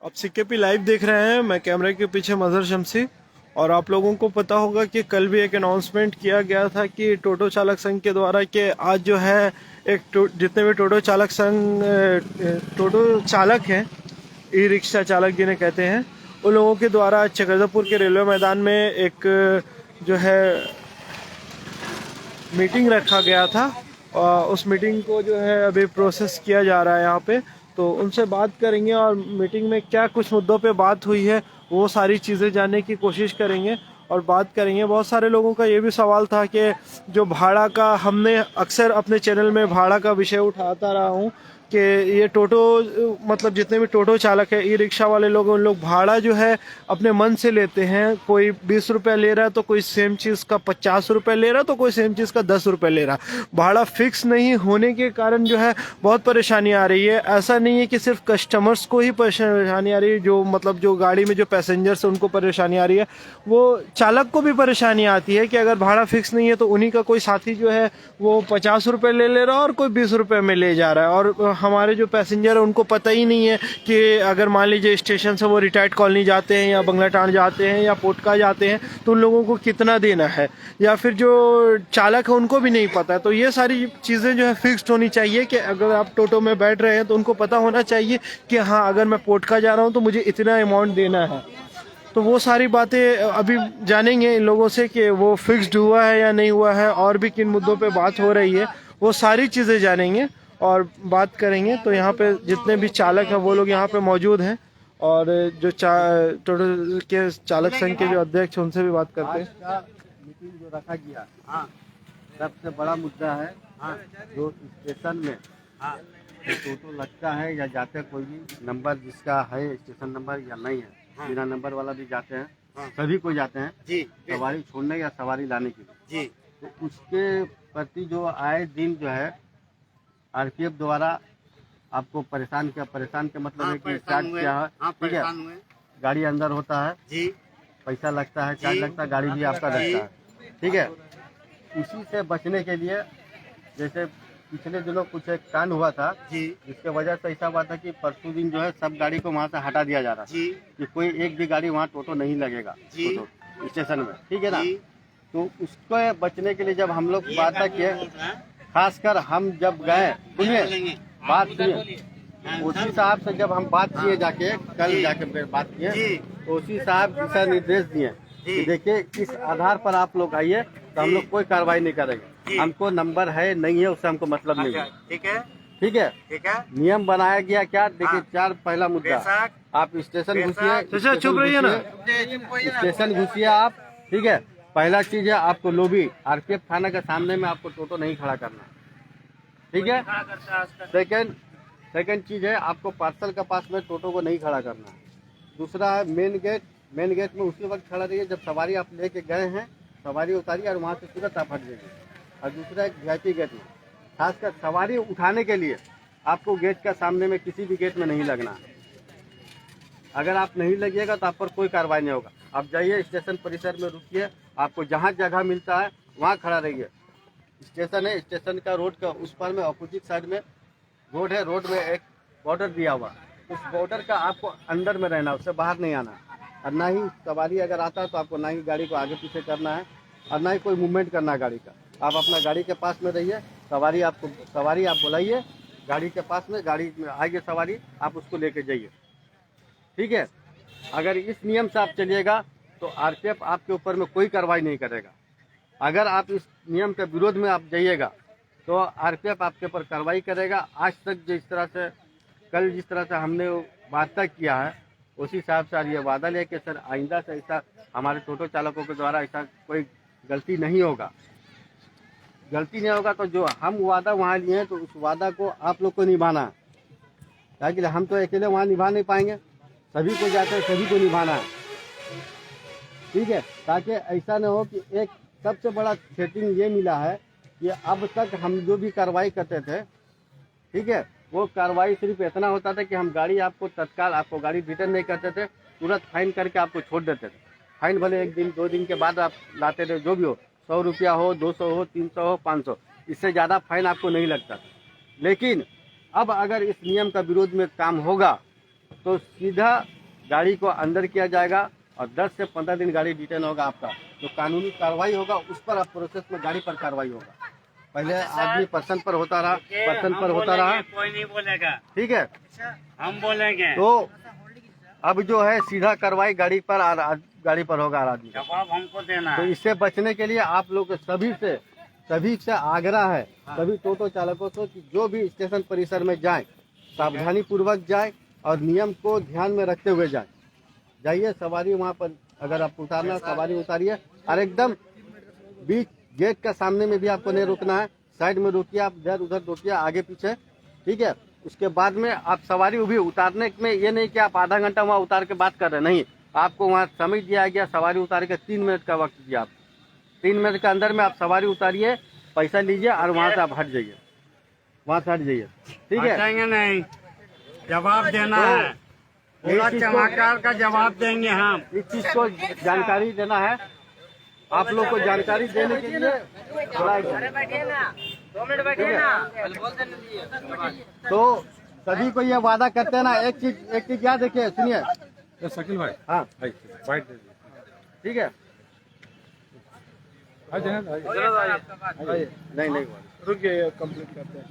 आप CKP live देख रहे हैं। मैं कैमरे के पीछे मजहर शमसी। और आप लोगों को पता होगा कि कल भी एक अनाउंसमेंट किया गया था कि टोटो चालक संघ के द्वारा कि आज जो है जितने भी टोटो चालक संघ टोटो चालक हैं, ई रिक्शा चालक जिन्हें कहते हैं, उन लोगों के द्वारा चक्रधरपुर के रेलवे मैदान में एक जो है मीटिंग रखा गया था। और उस मीटिंग को जो है अभी प्रोसेस किया जा रहा है यहाँ पे। तो उनसे बात करेंगे और मीटिंग में क्या कुछ मुद्दों पे बात हुई है वो सारी चीज़ें जानने की कोशिश करेंगे और बात करेंगे। बहुत सारे लोगों का ये भी सवाल था कि जो भाड़ा का, हमने अक्सर अपने चैनल में भाड़ा का विषय उठाता रहा हूँ कि ये टोटो मतलब जितने भी टोटो चालक है, ई रिक्शा वाले लोग, उन लोग भाड़ा जो है अपने मन से लेते हैं। कोई 20 रुपये ले रहा है तो कोई सेम चीज़ का 50 रुपये ले रहा है तो कोई सेम चीज़ का 10 रुपये ले रहा है। भाड़ा फिक्स नहीं होने के कारण जो है बहुत परेशानी आ रही है। ऐसा नहीं है कि सिर्फ कस्टमर्स को ही परेशानी आ रही है, जो मतलब जो गाड़ी में जो पैसेंजर्स है उनको परेशानी आ रही है, वो चालक को भी परेशानी आती है कि अगर भाड़ा फिक्स नहीं है तो उन्हीं का कोई साथी जो है वो 50 रुपये ले रहा है और कोई 20 रुपये में ले जा रहा है। और हमारे जो पैसेंजर है उनको पता ही नहीं है कि अगर मान लीजिए स्टेशन से वो रिटायर्ड कॉलोनी जाते हैं या बंगला टांड जाते हैं या पोटका जाते हैं तो उन लोगों को कितना देना है, या फिर जो चालक है उनको भी नहीं पता है। तो ये सारी चीज़ें जो है फिक्स्ड होनी चाहिए कि अगर आप टोटो में बैठ रहे हैं तो उनको पता होना चाहिए कि हाँ, अगर मैं पोटका जा रहा हूँ तो मुझे इतना अमाउंट देना है। तो वो सारी बातें अभी जानेंगे इन लोगों से कि वो फिक्स्ड हुआ है या नहीं हुआ है और भी किन मुद्दों पे बात हो रही है, वो सारी चीज़ें जानेंगे और बात करेंगे। तो यहाँ पे जितने भी चालक हैं वो लोग यहाँ पे मौजूद हैं और जो टोटल के चालक संघ के जो अध्यक्ष हैं उनसे भी बात करते हैं। आज का मीटिंग जो रखा गया, हाँ, सबसे बड़ा मुद्दा है, हाँ, जो स्टेशन में, हाँ, जो टोटो लगता है या जाते हैं, कोई भी नंबर जिसका है स्टेशन नंबर या नहीं है, हाँ, बिना नंबर वाला भी जाते हैं, हाँ, सभी कोई जाते हैं जी, सवारी छोड़ने या सवारी लाने के लिए जी। तो उसके प्रति जो आए दिन जो है आरपीएफ द्वारा आपको परेशान के मतलब है कि चार्ज किया है, ठीक है, गाड़ी अंदर होता है जी, पैसा लगता है, चार्ज लगता है, गाड़ी भी आपका लगता है, ठीक है। इसी से बचने के लिए जैसे पिछले दिनों कुछ एक कांड हुआ था जी, जिसके वजह से ऐसा हुआ था कि परसों दिन जो है सब गाड़ी को वहाँ से हटा दिया जा रहा था कि कोई एक भी गाड़ी वहाँ टोटो नहीं लगेगा टोटो स्टेशन में, ठीक है ना। तो उसको बचने के लिए जब हम लोग बात किए, खासकर हम जब गए, सुनिए बात सुनिए, ओसी साहब से जब हम बात किए जाके, कल जाके बात किए तो ओसी साहब दिशा निर्देश दिए कि देखिए इस आधार पर आप लोग आइए तो हम लोग कोई कार्रवाई नहीं करेंगे, हमको नंबर है नहीं है उससे हमको मतलब नहीं है, ठीक है, ठीक है, ठीक है। नियम बनाया गया क्या, देखिए चार, पहला मुद्दा, आप स्टेशन घुसिए, चुप रहिए ना, स्टेशन घुसिए आप, ठीक है। पहला चीज है आपको लोबी आरपीएफ थाना के सामने में आपको टोटो नहीं खड़ा करना, ठीक है। सेकंड चीज है आपको पार्सल के पास में टोटो को नहीं खड़ा करना। दूसरा है मेन गेट में उसी वक्त खड़ा रहिए जब सवारी आप लेके गए हैं, सवारी उतारिए और वहाँ से तुरंत आप हट जाइए। और दूसरा एक वीआईपी गेट में, खासकर सवारी उठाने के लिए आपको गेट का सामने में किसी भी गेट में नहीं लगना। अगर आप नहीं लगिएगा तो आप पर कोई कार्रवाई नहीं होगा। आप जाइए स्टेशन परिसर में रुकिए, आपको जहाँ जगह मिलता है वहाँ खड़ा रहिए। स्टेशन है, स्टेशन का रोड का उस पार में अपोजिट साइड में रोड है, रोड में एक बॉर्डर दिया हुआ, उस बॉर्डर का आपको अंदर में रहना, उससे बाहर नहीं आना। और ना ही सवारी अगर आता है तो आपको ना ही गाड़ी को आगे पीछे करना है और ना ही कोई मूवमेंट करना है गाड़ी का। आप अपना गाड़ी के पास में रहिए, सवारी आप बुलाइए गाड़ी के पास में, गाड़ी में आइए सवारी, आप उसको लेके जाइए, ठीक है। अगर इस नियम से आप चलिएगा तो आरपीएफ आपके ऊपर में कोई कार्रवाई नहीं करेगा। अगर आप इस नियम के विरोध में आप जाइएगा तो आरपीएफ आपके ऊपर कार्रवाई करेगा। आज तक जिस तरह से, कल जिस तरह से हमने वादा किया है उसी हिसाब से ये वादा लिया कि सर आइंदा से ऐसा हमारे टोटो चालकों के द्वारा ऐसा कोई गलती नहीं होगा। गलती नहीं होगा तो जो हम वादा वहाँ लिए हैं तो उस वादा को आप लोग को निभाना है, ताकि हम तो अकेले वहाँ निभा नहीं पाएंगे, सभी को जाकर सभी को निभाना है, ठीक है। ताकि ऐसा न हो कि एक सबसे बड़ा सेटिंग ये मिला है कि अब तक हम जो भी कार्रवाई करते थे, ठीक है, वो कार्रवाई सिर्फ इतना होता था कि हम गाड़ी आपको तत्काल आपको गाड़ी रिटर्न नहीं करते थे, तुरंत फाइन करके आपको छोड़ देते थे। फाइन भले एक दिन 2 दिन के बाद आप लाते थे, जो भी हो, 100 रुपया हो, 200 हो, 300 हो, 500, इससे ज़्यादा फाइन आपको नहीं लगता था। लेकिन अब अगर इस नियम का विरोध में काम होगा तो सीधा गाड़ी को अंदर किया जाएगा और 10 से 15 दिन गाड़ी डिटेन होगा आपका। जो कानूनी कार्रवाई होगा उस पर अब प्रोसेस में गाड़ी पर कार्रवाई होगा। पहले आदमी पर्सन पर होता रहा, कोई नहीं बोलेगा, ठीक है, हम बोलेंगे। तो अब जो है सीधा कार्रवाई गाड़ी पर होगा आदमी का। जवाब हमको देना तो है। इससे बचने के लिए आप लोग सभी से आग्रह है, सभी टोटो चालकों से कि जो भी स्टेशन परिसर में जाएं, सावधानी पूर्वक जाएं और नियम को ध्यान में रखते हुए जाइए। सवारी वहाँ पर अगर आप उतारना सवारी उतारिए और एकदम बीच गेट का सामने में भी आपको नहीं रुकना है, साइड में रुकिए, आप इधर उधर रुकिए, आगे पीछे, ठीक है। उसके बाद में आप सवारी भी उतारने में ये नहीं कि आप आधा घंटा वहाँ उतार के बात कर रहे हैं, नहीं, आपको वहाँ समय दिया गया सवारी उतार के 3 मिनट का वक्त दिया। आप 3 मिनट के अंदर में आप सवारी उतारिए, पैसा लीजिए और वहाँ से आप हट जाइए, ठीक है। हटेंगे नहीं, जवाब देना तो है, पूरा चमत्कार का जवाब देंगे हम। इस चीज को जानकारी देना है, आप लोग को जानकारी देने के लिए तो सभी को ये वादा करते हैं ना। एक चीज याद रखिए, सुनिए शकील भाई, हाँ वाइट ठीक है, नहीं रुकिए, कंप्लीट करते हैं।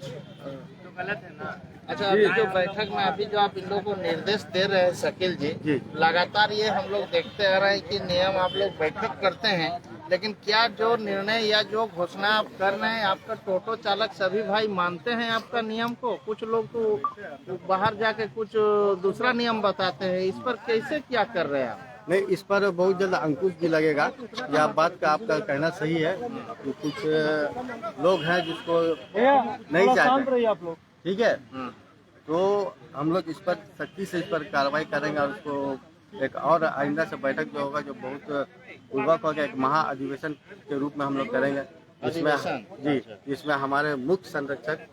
अच्छा, अभी जो बैठक में अभी जो आप इन लोगों को निर्देश दे रहे हैं शकील जी, लगातार ये हम लोग देखते आ रहे हैं कि नियम आप लोग बैठक करते हैं, लेकिन क्या जो निर्णय या जो घोषणा आप कर रहे हैं आपका टोटो चालक सभी भाई मानते हैं आपका नियम को? कुछ लोग तो बाहर जाके कुछ दूसरा नियम बताते हैं, इस पर कैसे क्या कर रहे हैं आप? नहीं, इस पर बहुत जल्द अंकुश भी लगेगा। यह बात का आपका कहना सही है कि कुछ लोग हैं जिसको नहीं चाहते, आप लोग, ठीक है। तो हम लोग इस पर सख्ती से इस पर कार्रवाई करेंगे और उसको एक और आइंदा से बैठक जो होगा जो बहुत पूर्वक होगा, एक महा अधिवेशन के रूप में हम लोग करेंगे, जिसमें हमारे मुख्य संरक्षक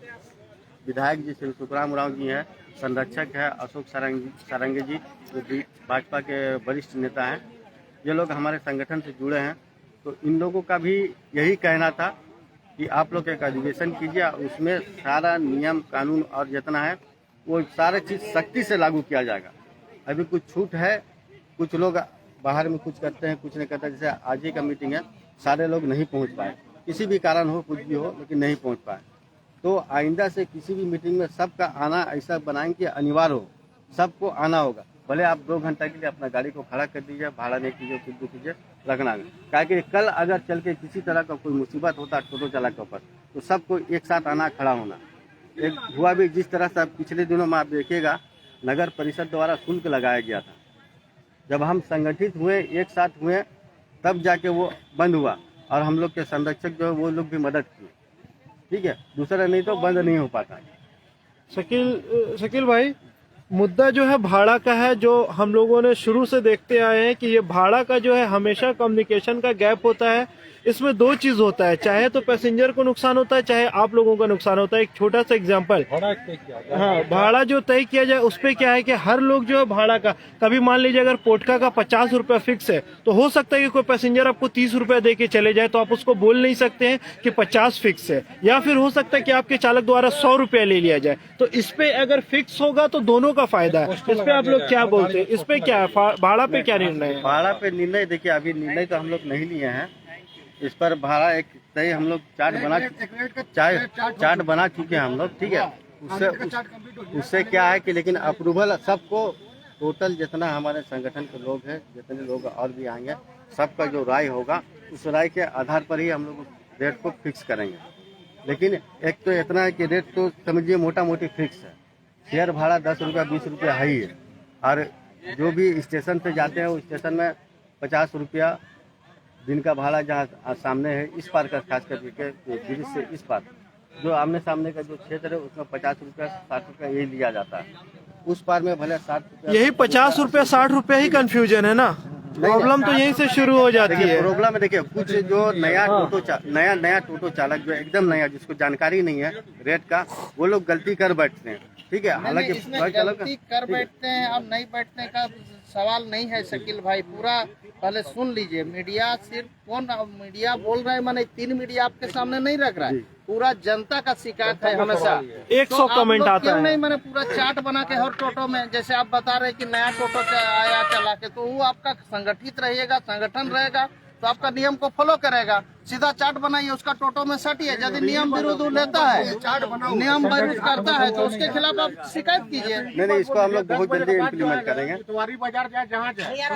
विधायक जी श्री सुखराम उरांव जी हैं, संरक्षक है अशोक सारंगी जी जो भाजपा के वरिष्ठ नेता हैं, ये लोग हमारे संगठन से जुड़े हैं। तो इन लोगों का भी यही कहना था कि आप लोग एक अधिवेशन कीजिए, उसमें सारा नियम कानून और जितना है वो सारा चीज़ सख्ती से लागू किया जाएगा। अभी कुछ छूट है, कुछ लोग बाहर में कुछ करते हैं, कुछ नहीं करते। जैसे आज ही का मीटिंग है, सारे लोग नहीं पहुंच पाए, किसी भी कारण हो, कुछ भी हो, लेकिन नहीं पहुंच पाए। तो आइंदा से किसी भी मीटिंग में सबका आना ऐसा बनाएंगे कि अनिवार्य हो, सबको आना होगा। भले आप 2 घंटा के लिए अपना गाड़ी को खड़ा कर दीजिए, भाड़ा नहीं कीजिए, कुछ भी कीजिए, रखना है। क्या कि कल अगर चल के किसी तरह का कोई मुसीबत होता टोटो चालक के ऊपर, तो सबको एक साथ आना, खड़ा होना। एक हुआ भी जिस तरह से पिछले दिनों में आप देखिएगा, नगर परिषद द्वारा शुल्क लगाया गया था। जब हम संगठित हुए, एक साथ हुए, तब जाके वो बंद हुआ और हम लोग के संरक्षक जो है वो लोग भी मदद किए, ठीक है। दूसरा नहीं तो बंद नहीं हो पाता। शकील भाई, मुद्दा जो है भाड़ा का है, जो हम लोगों ने शुरू से देखते आए हैं कि ये भाड़ा का जो है हमेशा कम्युनिकेशन का गैप होता है। इसमें 2 चीज होता है, चाहे तो पैसेंजर को नुकसान होता है, चाहे आप लोगों का नुकसान होता है। एक छोटा सा एग्जांपल, हाँ, भाड़ा जो तय किया जाए उस पे क्या है कि हर लोग जो है भाड़ा का, कभी मान लीजिए अगर पोटका का 50 रुपया फिक्स है, तो हो सकता है कि कोई पैसेंजर आपको 30 रुपया दे के चले जाए, तो आप उसको बोल नहीं सकते हैं कि 50 फिक्स है। या फिर हो सकता है कि आपके चालक द्वारा 100 रुपया ले लिया जाए। तो इस पे अगर फिक्स होगा तो दोनों का फायदा है। इस पे आप लोग क्या बोलते हैं? इस पे क्या है, भाड़ा पे क्या निर्णय है? भाड़ा पे निर्णय देखिए, अभी निर्णय तो हम लोग नहीं लिए हैं। इस पर भाड़ा एक तय हम लोग चार्ट बना चुके हैं हम लोग, ठीक है। उससे क्या है कि लेकिन अप्रूवल सबको, टोटल जितना हमारे संगठन के लोग हैं, जितने लोग और भी आएंगे, सबका जो राय होगा उस राय के आधार पर ही हम लोग रेट को फिक्स करेंगे। लेकिन एक तो इतना है कि रेट तो समझिए मोटा मोटी फिक्स है। शेयर भाड़ा 10 रुपया 20 रुपया है ही है, और जो भी स्टेशन पे जाते हैं वो स्टेशन में 50 रुपया दिन का भाड़ा जहाँ सामने है इस पार का, खास करके ब्रिज से इस पार जो आमने सामने का जो क्षेत्र है उसमें 50 रुपया 60 रुपया यही लिया जाता है। उस पार में भले 60 रुपया, यही 50 रुपया 60 रुपया ही कंफ्यूजन है ना। प्रॉब्लम तो यहीं से शुरू हो जाती है। प्रॉब्लम है, देखिए कुछ जो नया टोटो चालक जो एकदम नया, जिसको जानकारी नहीं है रेट का, वो लोग गलती कर बैठते हैं, ठीक है। हालांकि गलती कर बैठते हैं, अब नहीं बैठने का सवाल नहीं है शकील भाई। पूरा पहले सुन लीजिए। मीडिया सिर्फ कौन मीडिया बोल रहा है, माने 3 मीडिया आपके सामने नहीं रख रहा है, पूरा जनता का शिकायत है हमेशा। 100 कमेंट आता है। नहीं, मैंने पूरा चार्ट बना के हर टोटो में, जैसे आप बता रहे कि नया टोटो आया चला के, तो वो आपका संगठित रहेगा, संगठन रहेगा तो आपका नियम को फॉलो करेगा। सीधा चार्ट बनाइए, उसका टोटो में सटिए। यदि नियम विरोध लेता है, नियम विरोध करता है, तो उसके खिलाफ आप शिकायत कीजिए। नहीं, इसको हम लोग बहुत जल्दी इम्प्लीमेंट करेंगे। बाजार जाए जहाँ जाए।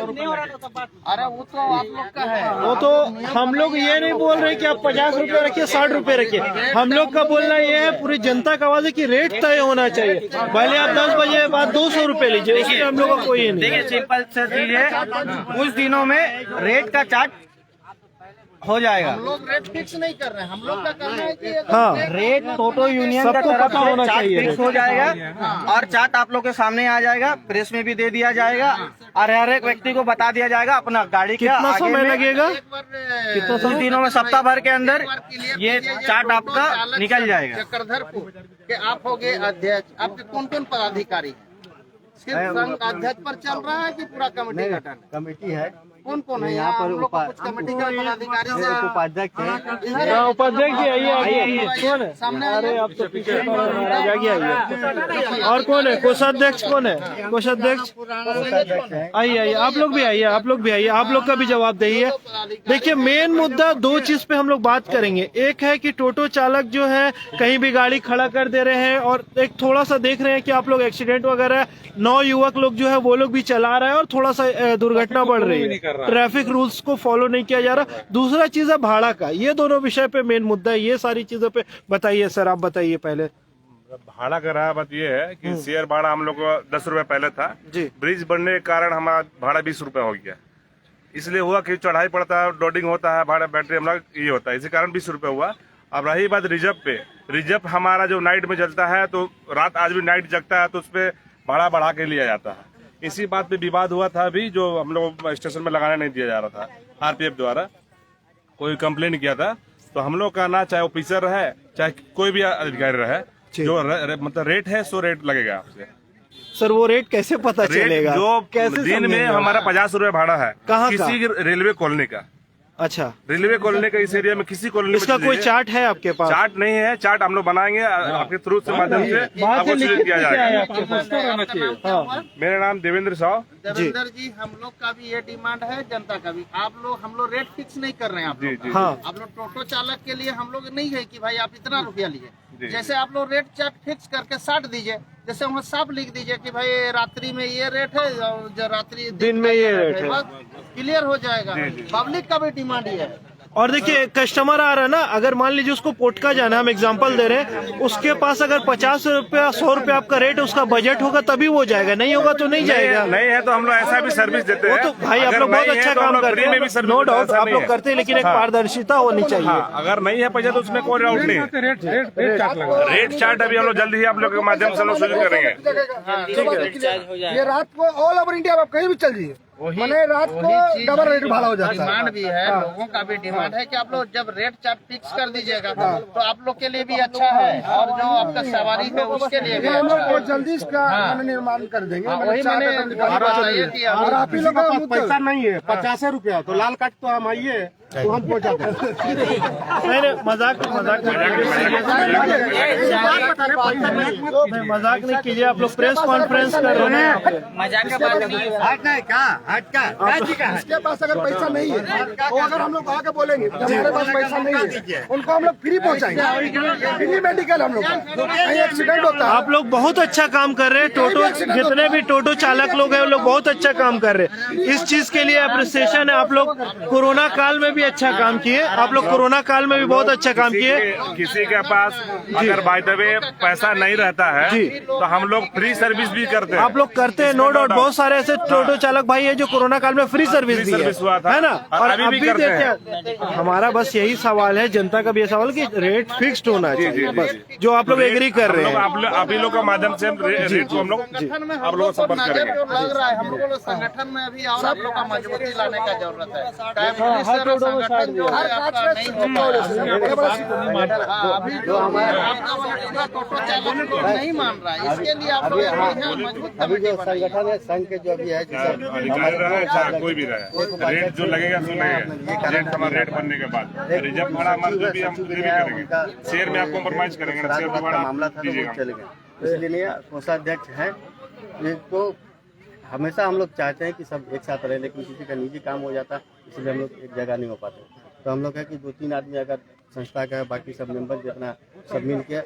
अरे वो तो आप लोग का है, वो तो हम लोग ये नहीं बोल रहे कि आप 50 रुपए रखिए, 60 रुपए रखिए। हम लोग का बोलना ये है, पूरी जनता का आवाज है कि रेट तय होना चाहिए। पहले आप 10 बजे बाद 200 रुपए लीजिए, इसमें हम लोग का कोई नहीं। देखिए सिंपल सा चीज है, कुछ दिनों में रेट का चार्ट हो जाएगा। हम लोग रेट फिक्स नहीं कर रहे हैं, हम लोग का कहना है कि हाँ, रेट टोटो यूनियन का सबको तरफ पता होना से चार्ट चाहिए। फिक्स हो जाएगा और चार्ट आप लोग के सामने आ जाएगा, प्रेस में भी दे दिया जाएगा और हर एक व्यक्ति को बता दिया जाएगा अपना गाड़ी के कितना आगे समय में। लगेगा? एक बार कुछ दिनों में सप्ताह भर के अंदर ये चार्ट आपका निकल जाएगा। चक्रधरपुर के आप हो गए अध्यक्ष, आपके कौन कौन पदाधिकारी हैं? सिर्फ संघ अध्यक्ष पर चल रहा है कि पूरा कमेटी गठन है? कमेटी है, कौन कौन है यहाँ यहाँ? पर हम लोग को कुछ कमेटी के पदाधिकारी से उपाध्यक्ष है। हाँ, उपाध्यक्ष जी आइए, आइए। कौन है? सामने अरे आप तो पीछे आगे आइए। और कौन है? कोषाध्यक्ष कौन है? कोषाध्यक्ष आइए, आइए। आप लोग भी आइए, आप लोग भी आइए, आप लोग का भी जवाब दीजिए। देखिए, मेन मुद्दा 2 चीज पे हम लोग बात करेंगे। एक है कि टोटो चालक जो है कहीं भी गाड़ी खड़ा कर दे रहे हैं, और एक थोड़ा सा देख रहे हैं कि आप लोग एक्सीडेंट वगैरह, 9 युवक लोग जो है वो लोग भी चला रहे हैं और थोड़ा सा दुर्घटना बढ़ रही है, ट्रैफिक रूल्स को फॉलो नहीं किया जा रहा। दूसरा चीज है भाड़ा का। ये दोनों विषय पे मेन मुद्दा है। ये सारी चीजों पे बताइए सर, आप बताइए पहले। भाड़ा का रहा बात ये है कि शेयर भाड़ा हम लोग को 10 रुपए पहले था जी। ब्रिज बनने के कारण हमारा भाड़ा 20 रुपए हो गया। इसलिए हुआ कि चढ़ाई पड़ता है, लोडिंग होता है, भाड़ा बैटरी हम लोग ये होता है, इसी कारण 20 रुपए हुआ। अब रही बात रिजर्व पे, रिजर्व हमारा जो नाइट में चलता है, तो रात आज भी नाइट जगता है, तो उस पर भाड़ा बढ़ा के लिया जाता है। इसी बात पे विवाद हुआ था अभी, जो हम लोग स्टेशन में लगाने नहीं दिया जा रहा था। आरपीएफ द्वारा कोई कंप्लेन किया था, तो हम लोग का ना, चाहे ऑफिसर रहे चाहे कोई भी अधिकारी रहे, जो मतलब रेट है सो रेट लगेगा आपसे। सर वो रेट कैसे पता रेट चलेगा? जो कैसे दिन में समझेंगे? हमारा 50 रुपए भाड़ा है कहाँ का? किसी रेलवे कॉलोनी का। अच्छा, रेलवे कॉलोनी का इस एरिया में किसी कॉलोनी इसका में कोई चार्ट है आपके पास? चार्ट नहीं है। चार्ट हम लोग बनाएंगे आपके थ्रू से माध्यम से आपको सूचित किया जाएगा। मेरा नाम देवेंद्र साव। देवेंद्र जी, हम लोग का भी ये डिमांड है, जनता का भी। हम लोग रेट फिक्स नहीं कर रहे हैं आप लोग। हाँ। आप लोग टोटो चालक के लिए हम लोग नहीं है कि भाई आप इतना रुपया लिए। जैसे आप लोग रेट चार्ट फिक्स करके 60 दीजिए, जैसे वहाँ साफ लिख दीजिए कि भाई रात्रि में ये रेट है और जो रात्रि दिन में ये रेट है, बस क्लियर हो जाएगा। पब्लिक का भी डिमांड ये है। और देखिए, कस्टमर आ रहा है ना, अगर मान लीजिए उसको पोटका जाना, हम एग्जांपल दे रहे हैं, उसके पास अगर 50 रुपया 100 रुपया आपका रेट, उसका बजट होगा तभी वो जाएगा, नहीं होगा तो नहीं जाएगा। नहीं है तो हम लोग ऐसा भी सर्विस देते वो हैं। तो भाई आप लोग बहुत अच्छा काम करते हैं, नो डाउट आप लोग करते हैं, लेकिन एक पारदर्शिता होनी चाहिए। हाँ, अगर नहीं है पैसा तो उसमें कोई डाउट नहीं है। रेट चार्ट अभी हम लोग जल्द ही आप लोग के माध्यम से सूचित करेंगे। ये रात को ऑल ओवर इंडिया में आप कहीं भी चल जाइए, मैंने रात को डबल रेट भाड़ा हो जाता है। डिमांड भी है, लोगों का भी डिमांड है कि आप लोग जब रेट चार्ट फिक्स कर दीजिएगा तो आप लोग के लिए भी अच्छा है, और जो आपका सवारी है उसके लिए भी हम अच्छा लोग है। बहुत जल्दी इसका निर्माण कर देंगे। वही मैंने बताइए कि और आप ही लोग का पैसा नहीं है, 50 रुपया तो लाल काट तो हम आइए तो हम पहुँचा दें। नहीं, मजाक मजाक नहीं कीजिए। आप लोग प्रेस कॉन्फ्रेंस कर रहे हैं यहाँ पे। इसके पास अगर पैसा नहीं है तो अगर हम लोग आके बोलेंगे कि हमारे पास पैसा नहीं है, उनको हम लोग फ्री पहुंचाएंगे, फ्री मेडिकल हम लोग का। कहीं एक्सीडेंट होता है, आप लोग बहुत अच्छा काम कर रहे हैं। टोटो जितने भी टोटो चालक लोग हैं, वो लोग बहुत अच्छा काम कर रहे हैं। इस चीज के लिए अप्रिसिएशन है। आप लोग कोरोना काल में भी अच्छा काम किए, आप लोग कोरोना काल में भी बहुत अच्छा काम किए। किसी के पास अगर बाय द वे पैसा नहीं रहता है तो हम लोग फ्री सर्विस भी करते हैं। आप लोग करते हैं, नो डाउट। बहुत सारे ऐसे टोटो चालक भाई है जो कोरोना काल में फ्री सर्विस दी हुआ था, है ना, और अभी भी देते करते हैं। हमारा बस यही सवाल है, जनता का भी ये सवाल कि रेट फिक्स्ड होना चाहिए, बस जो आप लोग एग्री कर रहे हैं। आप ही लोग का माध्यम से रेट को हम लोग संगठन में आप लोग संपर्क नजर करेंगे। जो लग रहा है, हम लोगों को संगठन में अभी और आप लोग का मजबूती लाने का जरूरत है। हर टोटो वो साइड संगठन जो है आपका नहीं हो पाया। अभी जो आपका टोटो चालक लोग नहीं मान रहा है, इसके लिए आप लोग मजबूत अभी जो कमेटी बनाइए। संगठन है संघ के जो भी है जैसे अधिकारी रहा है चाहे कोई भी रहा है, रेट जो लगेगा सो लगेगा। रेट हमारा रेट बनने के बाद रिजर्व भाड़ा हमारा जो भी हम खुद भी करेंगे, शेयर में आप कॉम्प्रोमाइज करेंगे ना, शेयर का भाड़ा मामला था तो वो दीजिएगा। चले गए। इसलिए कोषाध्यक्ष है ये तो हमेशा हम लोग चाहते हैं कि सब एक साथ रहे, लेकिन किसी का निजी काम हो जाता इसलिए हम लोग एक जगह नहीं हो पाते। तो हम लोग है कि 2-3 आदमी अगर संस्था का है, बाकी सब मेंबर जितना सब मिल के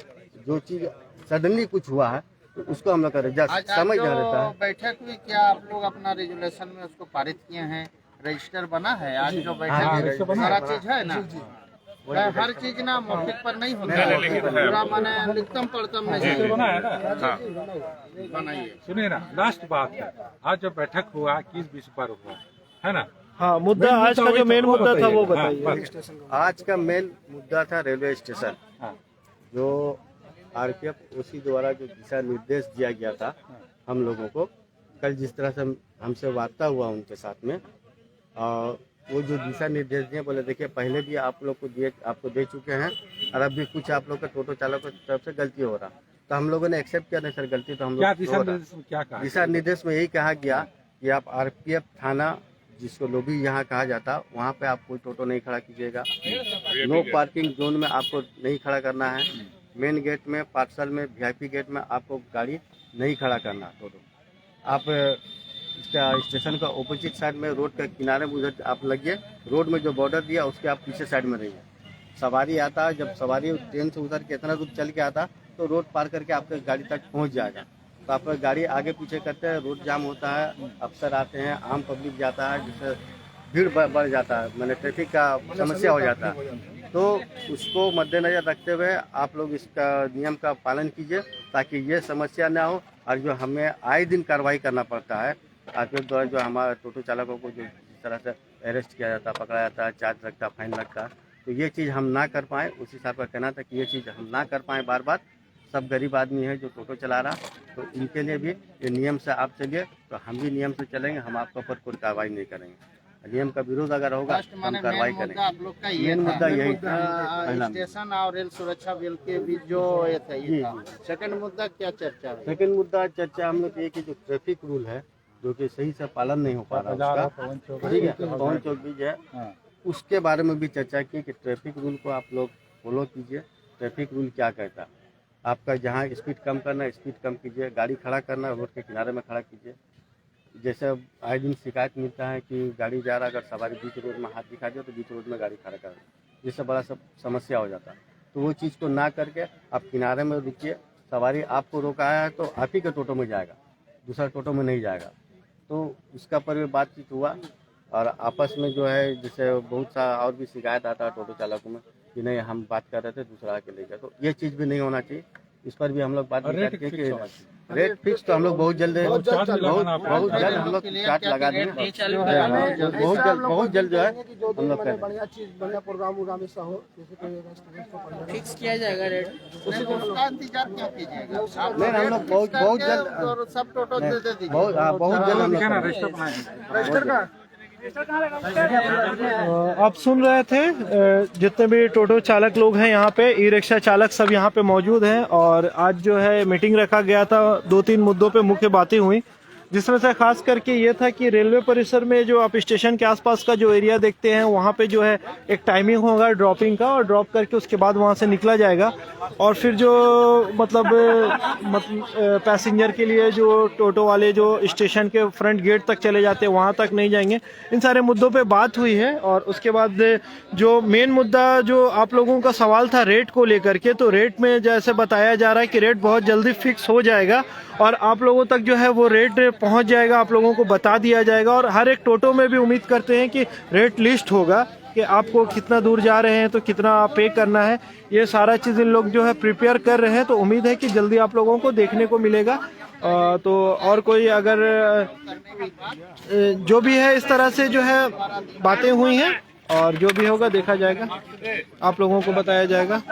जो चीज़ सडनली कुछ हुआ है तो उसको हम लोग का आज समझ जो रहता है। बैठक हुई, क्या आप लोग अपना रेजुलेशन में उसको पारित किए हैं? रजिस्टर बना है आज जो बैठक है, सारा चीज है ना? हर चीज ना मौखिक पर नहीं होता है, पूरा माने लिखतम पढ़तम नहीं बनाइए। सुनिए ना, लास्ट बात है, आज जो बैठक हुआ किस विषय पर हुआ है ना? हाँ, मुद्दा आज का जो मेन मुद्दा था वो बताइए। आज का मेन मुद्दा था रेलवे स्टेशन, जो आरपीएफ ओसी द्वारा जो दिशा निर्देश दिया गया था हम लोगों को, कल जिस तरह से हमसे वार्ता हुआ उनके साथ में, वो जो दिशा निर्देश दिए, बोले देखिए पहले भी आप लोग को आपको दे चुके हैं और अब भी कुछ आप लोग का टोटो चालकों की तरफ से गलती हो रहा, तो हम लोगों ने एक्सेप्ट किया नहीं सर गलती तो हम लोग दिशा निर्देश में यही कहा गया कि आप आरपीएफ थाना जिसको लोभी यहाँ कहा जाता, वहाँ पे आप कोई टोटो नहीं खड़ा कीजिएगा। नो पार्किंग जोन में आपको नहीं खड़ा करना है। मेन गेट में, पार्सल में, वीआईपी गेट में आपको गाड़ी नहीं खड़ा करना टोटो। आप इसका स्टेशन का ऑपोजिट साइड में रोड के किनारे में उधर आप लगिए, रोड में जो बॉर्डर दिया उसके आप पीछे साइड में रहिए। सवारी आता है, जब सवारी ट्रेन से उतर के इतना दूर चल के आता तो रोड पार करके आपके गाड़ी तक पहुँच जाएगा। तो आप गाड़ी आगे पीछे करते हैं, रोड जाम होता है, अफसर आते हैं, आम पब्लिक जाता है, जिससे भीड़ बढ़ जाता है, मैंने ट्रैफिक का समस्या हो जाता है। तो उसको मद्देनजर रखते हुए आप लोग इसका नियम का पालन कीजिए ताकि ये समस्या ना हो। और जो हमें आए दिन कार्रवाई करना पड़ता है आरपीएफ द्वारा, जो हमारे टोटो चालकों को जो जिस तरह से अरेस्ट किया जाता, पकड़ा जाता है, चार्ज लगता, फाइन लगता, तो ये चीज़ हम ना कर पाएँ। उसी हिसाब का कहना था कि ये चीज़ हम ना कर पाएँ बार बार। सब गरीब आदमी है जो टोटो चला रहा, तो इनके लिए भी ये नियम से आप चलिए, तो हम भी नियम से चलेंगे, हम आपके ऊपर कोई कार्रवाई नहीं करेंगे। नियम का विरोध अगर होगा तो हम कार्रवाई करेंगे। आप लोग का ये मेन मुद्दा यही था। स्टेशन और रेल सुरक्षा बिल के बीच जो ये था, ये था। सेकंड मुद्दा क्या चर्चा है? सेकंड मुद्दा चर्चा हम लोग ये कि जो ट्रैफिक रूल है जो कि सही से पालन नहीं हो पा रहा उसका, ठीक है, पवन चौक बीच है, उसके बारे में भी चर्चा की कि ट्रैफिक रूल को आप लोग फॉलो कीजिए। ट्रैफिक रूल क्या कहता है, आपका जहाँ स्पीड कम करना स्पीड कम कीजिए, गाड़ी खड़ा करना रोड के किनारे में खड़ा कीजिए। जैसे आए दिन शिकायत मिलता है कि गाड़ी जा रहा, अगर सवारी बीच रोड में हाथ दिखा दिया तो बीच रोड में गाड़ी खड़ा कर, जिससे बड़ा समस्या हो जाता है। तो वो चीज़ को ना करके आप किनारे में रुकिए। सवारी आपको रोका है तो आप ही के टोटो में जाएगा, दूसरा टोटो में नहीं जाएगा। तो उसका पर बातचीत हुआ और आपस में जो है जैसे बहुत सा और भी शिकायत आता है टोटो चालकों में कि नहीं हम बात कर रहे थे दूसरा आके ले गया, तो ये चीज़ भी नहीं होना चाहिए। इस पर भी हम लोग बात करते हैं कि रेट फिक्स तो हम लोग बहुत जल्द हम लोग चार्ट लगा देंगे, बहुत जल्द जो है हम लोग करेंगे। बढ़िया चीज, बढ़िया प्रोग्राम उग्राम ऐसा हो जैसे कोई फिक्स किया जाएगा रेट, उसका इंतजार क्यों कीजिएगा? नहीं, हम लोग बहुत जल्द सब टोटो दे दीजिए, बहुत जल्द हम लोग रजिस्टर का आप सुन रहे थे जितने भी टोटो चालक लोग हैं यहाँ पे, ई रिक्शा चालक सब यहाँ पे मौजूद हैं। और आज जो है मीटिंग रखा गया था, 2-3 मुद्दों पे मुख्य बातें हुई, जिसमें से खास करके ये था कि रेलवे परिसर में जो आप स्टेशन के आसपास का जो एरिया देखते हैं वहाँ पे जो है एक टाइमिंग होगा ड्रॉपिंग का, और ड्रॉप करके उसके बाद वहाँ से निकला जाएगा। और फिर जो मतलब पैसेंजर के लिए जो टोटो वाले जो स्टेशन के फ्रंट गेट तक चले जाते हैं वहाँ तक नहीं जाएंगे। इन सारे मुद्दों पे बात हुई है। और उसके बाद जो मेन मुद्दा जो आप लोगों का सवाल था रेट को लेकर के, तो रेट में जैसे बताया जा रहा है कि रेट बहुत जल्दी फिक्स हो जाएगा और आप लोगों तक जो है वो रेट पहुंच जाएगा, आप लोगों को बता दिया जाएगा। और हर एक टोटो में भी उम्मीद करते हैं कि रेट लिस्ट होगा कि आपको कितना दूर जा रहे हैं तो कितना पे करना है। ये सारा चीज़ इन लोग जो है प्रिपेयर कर रहे हैं, तो उम्मीद है कि जल्दी आप लोगों को देखने को मिलेगा। तो और कोई अगर जो भी है इस तरह से जो है बातें हुई हैं और जो भी होगा देखा जाएगा, आप लोगों को बताया जाएगा।